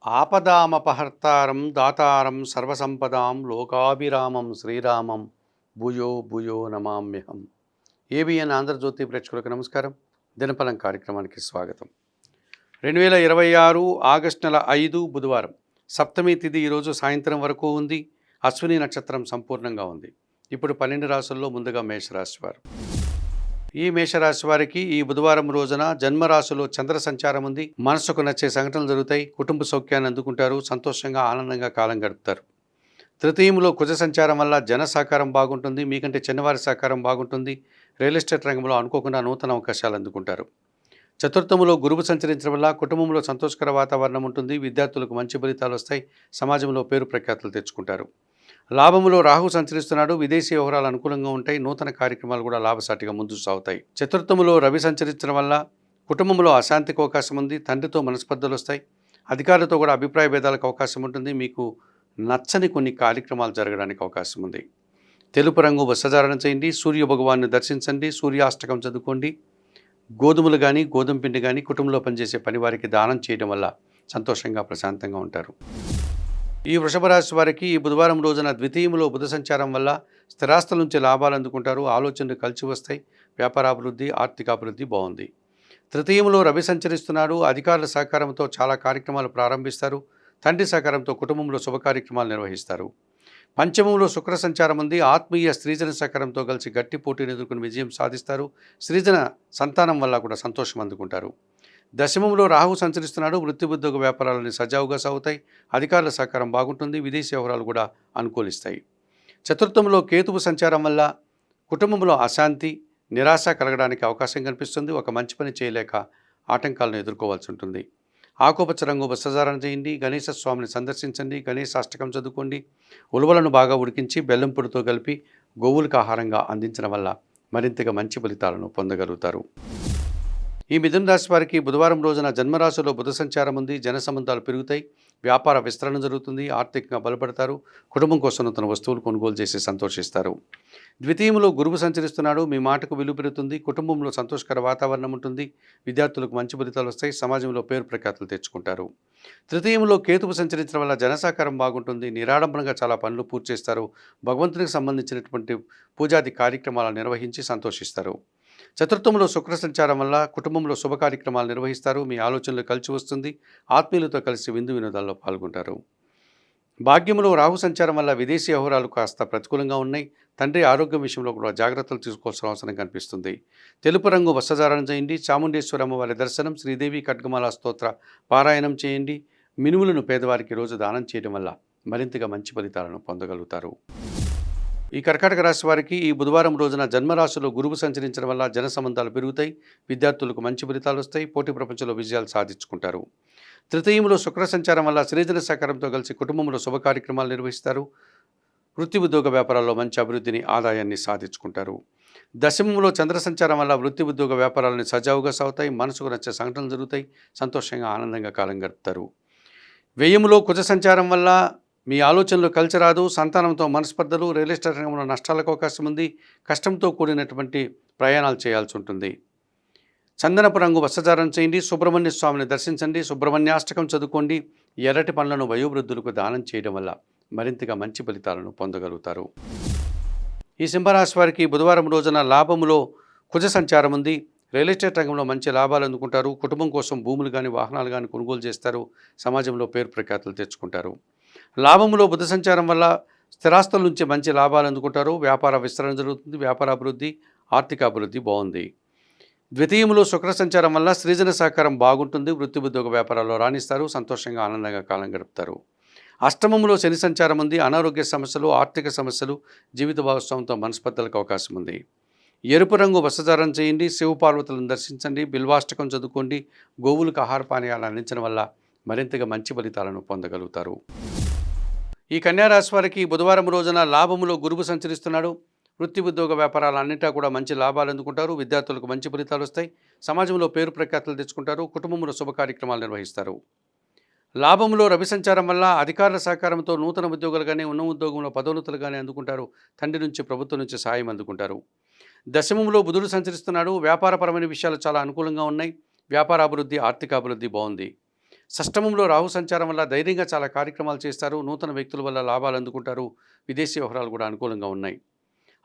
ఆపదామపహర్తారం దాతారం సర్వసంపదాం లోకాభిరామం శ్రీరామం భూయో భూయో నమామ్యహం. ఏబిఎన్ ఆంధ్రజ్యోతి ప్రేక్షకులకు నమస్కారం. దినఫలం కార్యక్రమానికి స్వాగతం. 2026 ఆగస్టు నెల 5 బుధవారం, సప్తమి తిథి ఈరోజు సాయంత్రం వరకు ఉంది. అశ్విని నక్షత్రం సంపూర్ణంగా ఉంది. ఇప్పుడు 12 రాశుల్లో ముందుగా మేషరాశి వారు. ఈ మేషరాశి వారికి ఈ బుధవారం రోజున జన్మరాశిలో చంద్ర సంచారం ఉంది. మనసుకు నచ్చే సంఘటనలు జరుగుతాయి. కుటుంబ సౌఖ్యాన్ని అందుకుంటారు. సంతోషంగా ఆనందంగా కాలం గడుపుతారు. తృతీయంలో కుజ సంచారం వల్ల జన సహకారం బాగుంటుంది. మీకంటే చిన్నవారి సహకారం బాగుంటుంది. రియల్ ఎస్టేట్ రంగంలో అనుకోకుండా నూతన అవకాశాలు అందుకుంటారు. చతుర్థములో గురువు సంచరించడం వల్ల కుటుంబంలో సంతోషకర వాతావరణం ఉంటుంది. విద్యార్థులకు మంచి ఫలితాలు వస్తాయి. సమాజంలో పేరు ప్రఖ్యాతులు తెచ్చుకుంటారు. లాభములో రాహు సంచరిస్తున్నాడు. విదేశీ వ్యవహారాలు అనుకూలంగా ఉంటాయి. నూతన కార్యక్రమాలు కూడా లాభసాటిగా ముందుకు సాగుతాయి. చతుర్థములో రవి సంచరించడం వల్ల కుటుంబంలో అశాంతికి అవకాశం ఉంది. తండ్రితో మనస్పర్ధలు వస్తాయి. అధికారులతో కూడా అభిప్రాయ భేదాలకు అవకాశం ఉంటుంది. మీకు నచ్చని కొన్ని కార్యక్రమాలు జరగడానికి అవకాశం ఉంది. తెలుపు రంగు వస్త్రధారణ చేయండి. సూర్య భగవాన్ని దర్శించండి. సూర్యాష్టకం చదువుకోండి. గోధుమలు కానీ గోధుమ పిండి కానీ కుటుంబంలో పనిచేసే పని వారికి దానం చేయడం వల్ల సంతోషంగా ప్రశాంతంగా ఉంటారు. ఈ వృషభ రాశి వారికి ఈ బుధవారం రోజున ద్వితీయంలో బుధ సంచారం వల్ల స్థిరాస్తుల నుంచి లాభాలు అందుకుంటారు. ఆలోచనలు కలిసి వస్తాయి. వ్యాపారాభివృద్ధి, ఆర్థికాభివృద్ధి బాగుంది. తృతీయంలో రవి సంచరిస్తున్నాడు. అధికారుల సహకారంతో చాలా కార్యక్రమాలు ప్రారంభిస్తారు. తండ్రి సహకారంతో కుటుంబంలో శుభ కార్యక్రమాలు నిర్వహిస్తారు. పంచమంలో శుక్ర సంచారం ఉంది. ఆత్మీయ స్త్రీజన సహకారంతో కలిసి గట్టి పోటీని ఎదుర్కొని విజయం సాధిస్తారు. స్త్రీజన సంతానం వల్ల కూడా సంతోషం అందుకుంటారు. దశమంలో రాహు సంచరిస్తున్నాడు. వృత్తి ఉద్యోగ వ్యాపారాలని సజావుగా సాగుతాయి. అధికారుల సహకారం బాగుంటుంది. విదేశీ వ్యవహారాలు కూడా అనుకూలిస్తాయి. చతుర్థంలో కేతువు సంచారం వల్ల కుటుంబంలో అశాంతి, నిరాశ కలగడానికి అవకాశం కనిపిస్తుంది. ఒక మంచి పని చేయలేక ఆటంకాలను ఎదుర్కోవాల్సి ఉంటుంది. ఆకుపచ్చ రంగు వస్త్రధారణ చేయండి. గణేశ స్వామిని సందర్శించండి. గణేశాష్టకం చదువుకోండి. ఉలవలను బాగా ఉడికించి బెల్లం పొడితో కలిపి గోవులకు ఆహారంగా అందించడం వల్ల మరింతగా మంచి ఫలితాలను పొందగలుగుతారు. ఈ మిథున రాశి వారికి బుధవారం రోజున జన్మరాశిలో బుధ సంచారం ఉంది. జన సంబంధాలు పెరుగుతాయి. వ్యాపార విస్తరణ జరుగుతుంది. ఆర్థికంగా బలపడతారు. కుటుంబం కోసం నూతన వస్తువులు కొనుగోలు చేసి సంతోషిస్తారు. ద్వితీయంలో గురువు సంచరిస్తున్నాడు. మీ మాటకు విలువ పెరుగుతుంది. కుటుంబంలో సంతోషకర వాతావరణం ఉంటుంది. విద్యార్థులకు మంచి ఫలితాలు వస్తాయి. సమాజంలో పేరు ప్రఖ్యాతులు తెచ్చుకుంటారు. తృతీయంలో కేతువు సంచరించడం వల్ల జనసహకారం బాగుంటుంది. నిరాడంబరంగా చాలా పనులు పూర్తి చేస్తారు. భగవంతునికి సంబంధించినటువంటి పూజాది కార్యక్రమాలు నిర్వహించి సంతోషిస్తారు. చతుర్థంలో శుక్ర సంచారం వల్ల కుటుంబంలో శుభ కార్యక్రమాలు నిర్వహిస్తారు. మీ ఆలోచనలు కలిసి వస్తుంది. ఆత్మీయులతో కలిసి విందు వినోదాల్లో పాల్గొంటారు. భాగ్యంలో రాహు సంచారం వల్ల విదేశీ వ్యవహారాలు కాస్త ప్రతికూలంగా ఉన్నాయి. తండ్రి ఆరోగ్యం విషయంలో కూడా జాగ్రత్తలు తీసుకోవాల్సిన అవసరం కనిపిస్తుంది. తెలుపు రంగు వస్త్రధారణ చేయండి. చాముండేశ్వరి అమ్మవారి దర్శనం, శ్రీదేవి ఖడ్గమాల స్తోత్ర పారాయణం చేయండి. మినుములను పేదవారికి రోజు దానం చేయడం వల్ల మరింతగా మంచి ఫలితాలను పొందగలుగుతారు. ఈ కర్కాటక రాశి వారికి ఈ బుధవారం రోజున జన్మరాశిలో గురువు సంచరించడం వల్ల జన సంబంధాలు పెరుగుతాయి. విద్యార్థులకు మంచి ఫలితాలు వస్తాయి. పోటీ ప్రపంచంలో విజయాలు సాధించుకుంటారు. తృతీయంలో శుక్ర సంచారం వల్ల శ్రీజన సహకారంతో కలిసి కుటుంబంలో శుభ కార్యక్రమాలు నిర్వహిస్తారు. వృత్తి ఉద్యోగ వ్యాపారాల్లో మంచి అభివృద్ధిని, ఆదాయాన్ని సాధించుకుంటారు. దశమంలో చంద్ర సంచారం వల్ల వృత్తి ఉద్యోగ వ్యాపారాలని సజావుగా సాగుతాయి. మనసుకు నచ్చే సంఘటనలు జరుగుతాయి. సంతోషంగా ఆనందంగా కాలం గడుపుతారు. వ్యయములో కుజ సంచారం వల్ల మీ ఆలోచనలు కలిసి రాదు. సంతానంతో మనస్పర్ధలు, రియల్ ఎస్టేట్ రంగంలో నష్టాలకు అవకాశం ఉంది. కష్టంతో కూడినటువంటి ప్రయాణాలు చేయాల్సి ఉంటుంది. చందనపు రంగు వస్త్రధారణ చేయండి. సుబ్రహ్మణ్య స్వామిని దర్శించండి. సుబ్రహ్మణ్యాష్టకం చదువుకోండి. ఎర్రటి పండ్లను వయోవృద్ధులకు దానం చేయడం వల్ల మరింతగా మంచి ఫలితాలను పొందగలుగుతారు. ఈ సింహరాశి వారికి బుధవారం రోజున లాభములో కుజ సంచారం ఉంది. రియల్ ఎస్టేట్ రంగంలో మంచి లాభాలు అందుకుంటారు. కుటుంబం కోసం భూములు కానీ వాహనాలు కానీ కొనుగోలు చేస్తారు. సమాజంలో పేరు ప్రఖ్యాతులు తెచ్చుకుంటారు. లాభములో బుధ సంచారం వల్ల స్థిరాస్తుల నుంచి మంచి లాభాలు అందుకుంటారు. వ్యాపార విస్తరణ జరుగుతుంది. వ్యాపారాభివృద్ధి, ఆర్థికాభివృద్ధి బాగుంది. ద్వితీయంలో శుక్ర సంచారం వల్ల స్త్రీజన సహకారం బాగుంటుంది. వృత్తి ఉద్యోగ వ్యాపారాల్లో రాణిస్తారు. సంతోషంగా ఆనందంగా కాలం గడుపుతారు. అష్టమంలో శని సంచారం ఉంది. అనారోగ్య సమస్యలు, ఆర్థిక సమస్యలు, జీవిత భాగస్వామితో మనస్పర్ధలకు అవకాశం ఉంది. ఎరుపు రంగు వస్త్రధారణ చేయండి. శివపార్వతులను దర్శించండి. బిల్వాష్టకం చదువుకోండి. గోవులకు ఆహార పానీయాలు అందించడం వల్ల మరింతగా మంచి ఫలితాలను పొందగలుగుతారు. ఈ కన్యారాశి వారికి బుధవారం రోజున లాభములో గురువు సంచరిస్తున్నాడు. వృత్తి ఉద్యోగ వ్యాపారాలన్నింటా కూడా మంచి లాభాలు అందుకుంటారు. విద్యార్థులకు మంచి ఫలితాలు వస్తాయి. సమాజంలో పేరు ప్రఖ్యాతులు తెచ్చుకుంటారు. కుటుంబంలో శుభ కార్యక్రమాలు నిర్వహిస్తారు. లాభంలో రవి సంచారం వల్ల అధికారుల సహకారంతో నూతన ఉద్యోగాలు కానీ, ఉన్న ఉద్యోగంలో పదోన్నతులు కానీ అందుకుంటారు. తండ్రి నుంచి, ప్రభుత్వం నుంచి సాయం అందుకుంటారు. దశమంలో బుధుడు సంచరిస్తున్నాడు. వ్యాపారపరమైన విషయాలు చాలా అనుకూలంగా ఉన్నాయి. వ్యాపారాభివృద్ధి, ఆర్థికాభివృద్ధి బాగుంది. షష్టమంలో రాహు సంచారం వల్ల ధైర్యంగా చాలా కార్యక్రమాలు చేస్తారు. నూతన వ్యక్తుల వల్ల లాభాలు అందుకుంటారు. విదేశీ వ్యవహారాలు కూడా అనుకూలంగా ఉన్నాయి.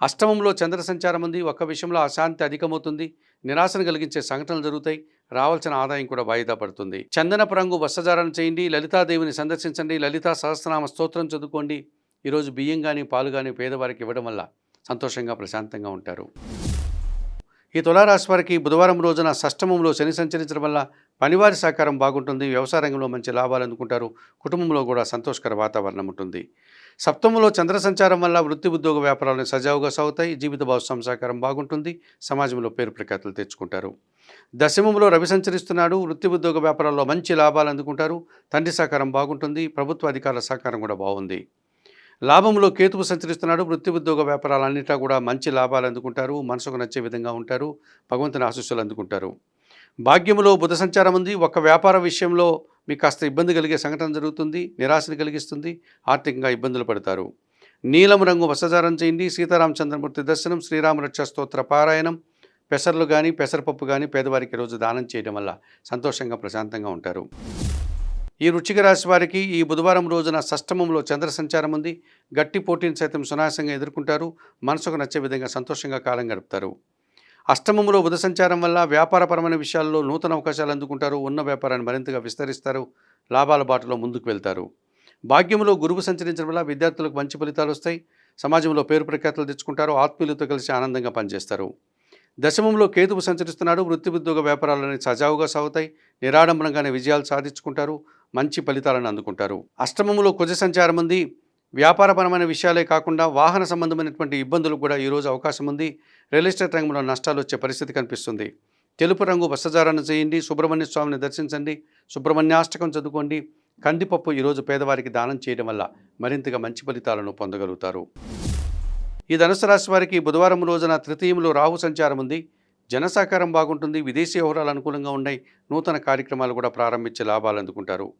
అష్టమంలో చంద్ర సంచారం ఉంది. ఒక్క విషయంలో అశాంతి అధికమవుతుంది. నిరాశను కలిగించే సంఘటనలు జరుగుతాయి. రావాల్సిన ఆదాయం కూడా వాయిదా పడుతుంది. చందనపు రంగు వస్త్రధారణ చేయండి. లలితాదేవిని సందర్శించండి. లలితా సహస్రనామ స్తోత్రం చదువుకోండి. ఈరోజు బియ్యం కానీ పాలు కానీ పేదవారికి ఇవ్వడం వల్ల సంతోషంగా ప్రశాంతంగా ఉంటారు. ఈ తులారాశి వారికి బుధవారం రోజున షష్టమంలో శని సంచరించడం వల్ల పనివారి సహకారం బాగుంటుంది. వ్యవసాయ రంగంలో మంచి లాభాలు అందుకుంటారు. కుటుంబంలో కూడా సంతోషకర వాతావరణం ఉంటుంది. సప్తమంలో చంద్ర సంచారం వల్ల వృత్తి ఉద్యోగ వ్యాపారాలను సజావుగా సాగుతాయి. జీవిత భాగస్వామి సహకారం బాగుంటుంది. సమాజంలో పేరు ప్రఖ్యాతులు తెచ్చుకుంటారు. దశమంలో రవి సంచరిస్తున్నాడు. వృత్తి ఉద్యోగ వ్యాపారాల్లో మంచి లాభాలు అందుకుంటారు. తండ్రి సహకారం బాగుంటుంది. ప్రభుత్వ అధికారుల సహకారం కూడా బాగుంది. లాభంలో కేతువు సంచరిస్తున్నాడు. వృత్తి ఉద్యోగ వ్యాపారాలన్నింటా కూడా మంచి లాభాలు అందుకుంటారు. మనసుకు నచ్చే విధంగా ఉంటారు. భగవంతుని ఆశీస్సులు అందుకుంటారు. భాగ్యములో బుధ సంచారం ఉంది. ఒక వ్యాపార విషయంలో మీకు కాస్త ఇబ్బంది కలిగే సంఘటన జరుగుతుంది. నిరాశను కలిగిస్తుంది. ఆర్థికంగా ఇబ్బందులు పడతారు. నీలం రంగు వస్త్రధారణ చేయండి. సీతారామచంద్రమూర్తి దర్శనం, శ్రీరామరక్ష స్తోత్ర పారాయణం, పెసర్లు కానీ పెసరపప్పు కానీ పేదవారికి రోజు దానం చేయడం వల్ల సంతోషంగా ప్రశాంతంగా ఉంటారు. ఈ వృశ్చిక రాశి వారికి ఈ బుధవారం రోజున షష్టమంలో చంద్ర సంచారం ఉంది. గట్టి పోటీని సైతం సునాయాసంగా ఎదుర్కొంటారు. మనసుకు నచ్చే విధంగా సంతోషంగా కాలం గడుపుతారు. అష్టమంలో బుధ సంచారం వల్ల వ్యాపారపరమైన విషయాల్లో నూతన అవకాశాలు అందుకుంటారు. ఉన్న వ్యాపారాన్ని మరింతగా విస్తరిస్తారు. లాభాల బాటలో ముందుకు వెళ్తారు. భాగ్యంలో గురువు సంచరించడం వల్ల విద్యార్థులకు మంచి ఫలితాలు వస్తాయి. సమాజంలో పేరు ప్రఖ్యాతులు తెచ్చుకుంటారు. ఆత్మీయులతో కలిసి ఆనందంగా పనిచేస్తారు. దశమంలో కేతువు సంచరిస్తున్నాడు. వృత్తి ఉద్యోగ వ్యాపారాలని సజావుగా సాగుతాయి. నిరాడంబరంగానే విజయాలు సాధించుకుంటారు. మంచి ఫలితాలను అందుకుంటారు. అష్టమంలో కుజ సంచారం ఉంది. వ్యాపారపరమైన విషయాలే కాకుండా వాహన సంబంధమైనటువంటి ఇబ్బందులు కూడా ఈరోజు అవకాశం ఉంది. రియల్ ఎస్టేట్ రంగంలో నష్టాలు వచ్చే పరిస్థితి కనిపిస్తుంది. తెలుపు రంగు వస్త్రధారణ చేయండి. సుబ్రహ్మణ్య స్వామిని దర్శించండి. సుబ్రహ్మణ్యాష్టకం చదువుకోండి. కందిపప్పు ఈరోజు పేదవారికి దానం చేయడం వల్ల మరింతగా మంచి ఫలితాలను పొందగలుగుతారు. ఈ ధనుసు రాశి వారికి బుధవారం రోజున తృతీయంలో రాహు సంచారం ఉంది. జనసహకారం బాగుంటుంది. విదేశీ వ్యవహారాలు అనుకూలంగా ఉన్నాయి. నూతన కార్యక్రమాలు కూడా ప్రారంభించే లాభాలు అందుకుంటారు.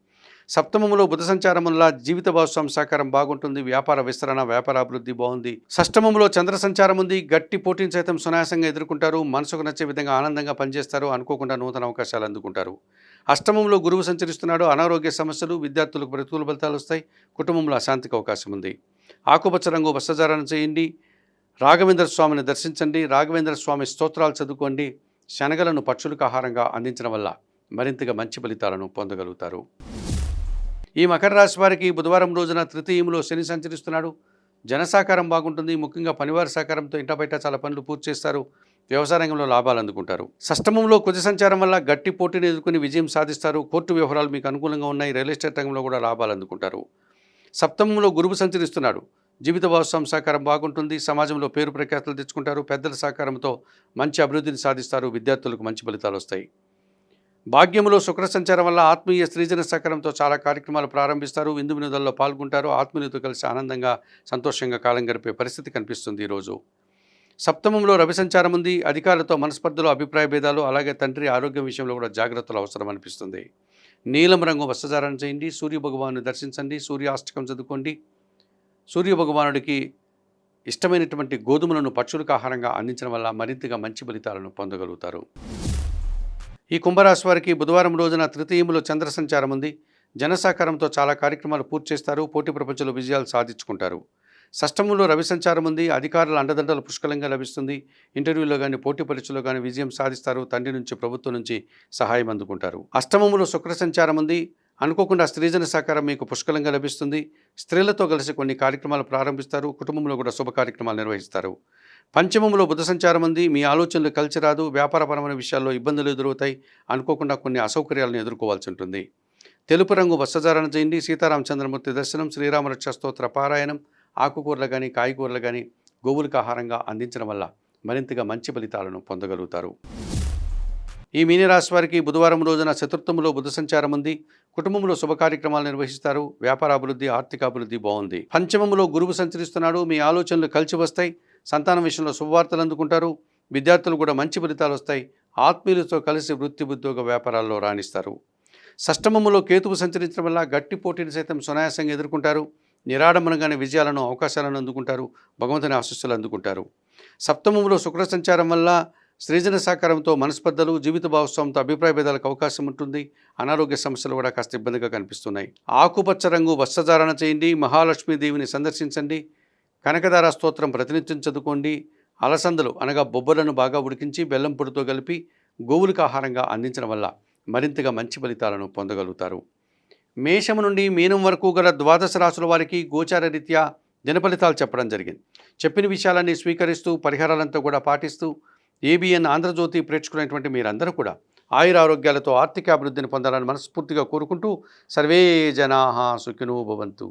సప్తమంలో బుధ సంచారం వల్ల జీవిత భాగస్వామి సహకారం బాగుంటుంది. వ్యాపార విస్తరణ, వ్యాపార అభివృద్ధి బాగుంది. షష్టమంలో చంద్ర సంచారం ఉంది. గట్టి పోటీని సైతం సునాయాసంగా ఎదుర్కొంటారు. మనసుకు నచ్చే విధంగా ఆనందంగా పనిచేస్తారు. అనుకోకుండా నూతన అవకాశాలు అందుకుంటారు. అష్టమంలో గురువు సంచరిస్తున్నాడు. అనారోగ్య సమస్యలు, విద్యార్థులకు ప్రతికూల ఫలితాలు వస్తాయి. కుటుంబంలో అశాంతికి అవకాశం ఉంది. ఆకుపచ్చ రంగు వస్త్రధారణ చేయండి. రాఘవేంద్ర స్వామిని దర్శించండి. రాఘవేంద్ర స్వామి స్తోత్రాలు చదువుకోండి. శనగలను పక్షులకు ఆహారంగా అందించడం వల్ల మరింతగా మంచి ఫలితాలను పొందగలుగుతారు. ఈ మకర రాశి వారికి బుధవారం రోజున తృతీయంలో శని సంచరిస్తున్నాడు. జనసహకారం బాగుంటుంది. ముఖ్యంగా పనివారి సహకారంతో ఇంట బయట చాలా పనులు పూర్తి చేస్తారు. వ్యవసాయ రంగంలో లాభాలు అందుకుంటారు. షష్టమంలో కుజ సంచారం వల్ల గట్టి పోటీని ఎదుర్కొని విజయం సాధిస్తారు. కోర్టు వ్యవహారాలు మీకు అనుకూలంగా ఉన్నాయి. రియల్ ఎస్టేట్ రంగంలో కూడా లాభాలు అందుకుంటారు. సప్తమంలో గురువు సంచరిస్తున్నాడు. జీవిత భాగస్వామి సహకారం బాగుంటుంది. సమాజంలో పేరు ప్రఖ్యాతులు తెచ్చుకుంటారు. పెద్దల సహకారంతో మంచి అభివృద్ధిని సాధిస్తారు. విద్యార్థులకు మంచి ఫలితాలు వస్తాయి. భాగ్యంలో శుక్ర సంచారం వల్ల ఆత్మీయ స్త్రీజన సహకారంతో చాలా కార్యక్రమాలు ప్రారంభిస్తారు. విందు వినోదాల్లో పాల్గొంటారు. ఆత్మీయులతో కలిసి ఆనందంగా సంతోషంగా కాలం గడిపే పరిస్థితి కనిపిస్తుంది. ఈరోజు సప్తమంలో రవి సంచారం ఉంది. అధికారులతో మనస్పర్ధలు, అభిప్రాయ భేదాలు, అలాగే తండ్రి ఆరోగ్యం విషయంలో కూడా జాగ్రత్తలు అవసరం అనిపిస్తుంది. నీలం రంగు వస్త్రధారణ చేయండి. సూర్య భగవాను దర్శించండి. సూర్యాష్టకం చదువుకోండి. సూర్య భగవానుడికి ఇష్టమైనటువంటి గోధుమలను పక్షులకు ఆహారంగా అందించడం వల్ల మరింతగా మంచి ఫలితాలను పొందగలుగుతారు. ఈ కుంభరాశి వారికి బుధవారం రోజున తృతీయంలో చంద్ర సంచారం ఉంది. జనసహకారంతో చాలా కార్యక్రమాలు పూర్తి చేస్తారు. పోటీ ప్రపంచంలో విజయాలు సాధించుకుంటారు. షష్టమంలో రవి సంచారం ఉంది. అధికారుల అండదండలు పుష్కలంగా లభిస్తుంది. ఇంటర్వ్యూలో కానీ పోటీ పరీక్షలో కానీ విజయం సాధిస్తారు. తండ్రి నుంచి, ప్రభుత్వం నుంచి సహాయం అందుకుంటారు. అష్టమంలో శుక్ర సంచారం ఉంది. అనుకోకుండా స్త్రీజన సహకారం మీకు పుష్కలంగా లభిస్తుంది. స్త్రీలతో కలిసి కొన్ని కార్యక్రమాలు ప్రారంభిస్తారు. కుటుంబంలో కూడా శుభ కార్యక్రమాలు నిర్వహిస్తారు. పంచమంలో బుధ సంచారం ఉంది. మీ ఆలోచనలు కలిసి రాదు. వ్యాపారపరమైన విషయాల్లో ఇబ్బందులు ఎదురవుతాయి. అనుకోకుండా కొన్ని అసౌకర్యాలను ఎదుర్కోవాల్సి ఉంటుంది. తెలుపు రంగు వస్త్రధారణ చేయండి. సీతారామచంద్రమూర్తి దర్శనం, శ్రీరామరక్ష స్తోత్ర పారాయణం, ఆకుకూరలు కానీ కాయగూరలు కానీ గోవులకు ఆహారంగా అందించడం వల్ల మరింతగా మంచి ఫలితాలను పొందగలుగుతారు. ఈ మీనరాశి వారికి బుధవారం రోజున చతుర్థంలో బుధ సంచారం ఉంది. కుటుంబంలో శుభ కార్యక్రమాలు నిర్వహిస్తారు. వ్యాపార అభివృద్ధి, ఆర్థిక అభివృద్ధి బాగుంది. పంచమంలో గురువు సంచరిస్తున్నాడు. మీ ఆలోచనలు కలిసి వస్తాయి. సంతానం విషయంలో శుభవార్తలు అందుకుంటారు. విద్యార్థులు కూడా మంచి ఫలితాలు వస్తాయి. ఆత్మీయులతో కలిసి వృత్తి ఉద్యోగ వ్యాపారాల్లో రాణిస్తారు. షష్టమంలో కేతువు సంచరించడం వల్ల గట్టి పోటీని సైతం సునాయాసంగా ఎదుర్కొంటారు. నిరాడంబరంగానే విజయాలను, అవకాశాలను అందుకుంటారు. భగవంతుని ఆశీస్సులు అందుకుంటారు. సప్తమంలో శుక్ర సంచారం వల్ల సృజన సహకారంతో మనస్పర్ధలు, జీవిత భాగస్వామితో అభిప్రాయ భేదాలకు అవకాశం ఉంటుంది. అనారోగ్య సమస్యలు కూడా కాస్త ఇబ్బందిగా కనిపిస్తున్నాయి. ఆకుపచ్చ రంగు వస్త్రధారణ చేయండి. మహాలక్ష్మీదేవిని సందర్శించండి. కనకదార స్తోత్రం ప్రతినిత్యం చదువుకోండి. అలసందలు అనగా బొబ్బలను బాగా ఉడికించి బెల్లం పొడితో కలిపి గోవులకు ఆహారంగా అందించడం వల్ల మరింతగా మంచి ఫలితాలను పొందగలుగుతారు. మేషం నుండి మీనం వరకు గల ద్వాదశ రాశుల వారికి గోచార రీత్యా దినఫలితాలు చెప్పడం జరిగింది. చెప్పిన విషయాలన్నీ స్వీకరిస్తూ పరిహారాలంతా కూడా పాటిస్తూ ఏబిఎన్ ఆంధ్రజ్యోతి ప్రేక్షకులైనటువంటి మీరందరూ కూడా ఆయురారోగ్యాలతో ఆర్థిక అభివృద్ధిని పొందాలని మనస్ఫూర్తిగా కోరుకుంటూ సర్వే జనాః సుఖినో భవంతు.